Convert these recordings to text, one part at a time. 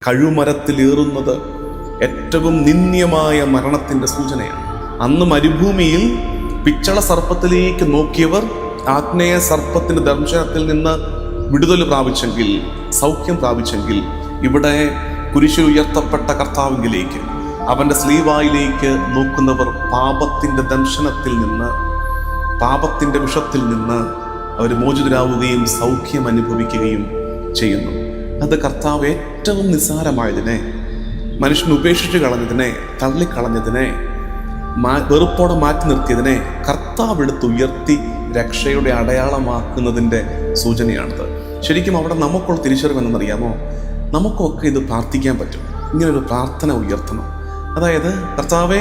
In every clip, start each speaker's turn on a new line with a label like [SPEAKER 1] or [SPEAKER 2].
[SPEAKER 1] കഴുമരത്തിലേറുന്നത് ഏറ്റവും നിന്ദ്യമായ മരണത്തിൻ്റെ സൂചനയാണ്. അന്ന് മരുഭൂമിയിൽ പിച്ചള സർപ്പത്തിലേക്ക് നോക്കിയവർ ആഗ്നേയ സർപ്പത്തിൻ്റെ ദംശനത്തിൽ നിന്ന് വിടുതൽ പ്രാപിച്ചെങ്കിൽ, സൗഖ്യം പ്രാപിച്ചെങ്കിൽ, ഇവിടെ കുരിശിൽ ഉയർത്തപ്പെട്ട കർത്താവിലേക്ക്, അവൻ്റെ സ്ലീവായിലേക്ക് നോക്കുന്നവർ പാപത്തിൻ്റെ ദംശനത്തിൽ നിന്ന്, പാപത്തിൻ്റെ വിഷത്തിൽ നിന്ന് അവർ മോചിതരാവുകയും സൗഖ്യം അനുഭവിക്കുകയും ചെയ്യുന്നു. അത് കർത്താവ് ഏറ്റവും നിസ്സാരമായതിനെ, മനുഷ്യൻ ഉപേക്ഷിച്ച് കളഞ്ഞതിനെ, തള്ളിക്കളഞ്ഞതിനെ, വെറുപ്പോടെ മാറ്റി നിർത്തിയതിനെ കർത്താവ് എടുത്ത് ഉയർത്തി രക്ഷയുടെ അടയാളമാക്കുന്നതിൻ്റെ സൂചനയാണിത്. ശരിക്കും അവിടെ നമുക്കുള്ള തിരിച്ചറിവെന്നറിയാമോ? നമുക്കൊക്കെ ഇത് പ്രാർത്ഥിക്കാൻ പറ്റും. ഇങ്ങനൊരു പ്രാർത്ഥന ഉയർത്തണം. അതായത്, കർത്താവെ,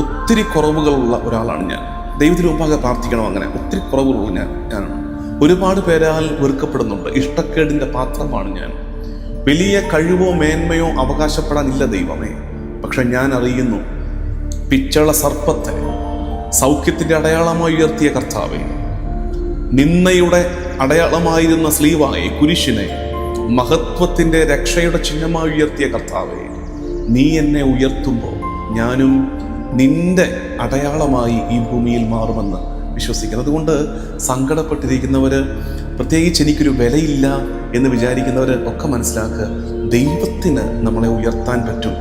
[SPEAKER 1] ഒത്തിരി കുറവുകളുള്ള ഒരാളാണ് ഞാൻ, ദൈവത്തിന് മുമ്പാകെ പ്രാർത്ഥിക്കണം. അങ്ങനെ ഒത്തിരി കുറവുകളുള്ള ഞാനാണ്. ഒരുപാട് പേരാൽ വെറുക്കപ്പെടുന്നുണ്ട്. ഇഷ്ടക്കേടിൻ്റെ പാത്രമാണ് ഞാൻ. വലിയ കഴിവോ മേന്മയോ അവകാശപ്പെടാനില്ല ദൈവമേ. പക്ഷെ ഞാൻ അറിയുന്നു, പിച്ചള സർപ്പത്തെ സൗഖ്യത്തിൻ്റെ അടയാളമായി ഉയർത്തിയ കർത്താവേ, നിന്ദയുടെ അടയാളമായിരുന്ന സ്ലീവായെ, കുരിശിനെ മഹത്വത്തിൻ്റെ രക്ഷയുടെ ചിഹ്നമായി ഉയർത്തിയ കർത്താവേ, നീ എന്നെ ഉയർത്തുമ്പോൾ ഞാനും നിന്റെ അടയാളമായി ഈ ഭൂമിയിൽ മാറുമെന്ന് വിശ്വസിക്കുന്നത്. അതുകൊണ്ട് സങ്കടപ്പെട്ടിരിക്കുന്നവർ, പ്രത്യേകിച്ച് എനിക്കൊരു വിലയില്ല എന്ന് വിചാരിക്കുന്നവർ ഒക്കെ മനസ്സിലാക്കുക, ദൈവത്തിന് നമ്മളെ ഉയർത്താൻ പറ്റും.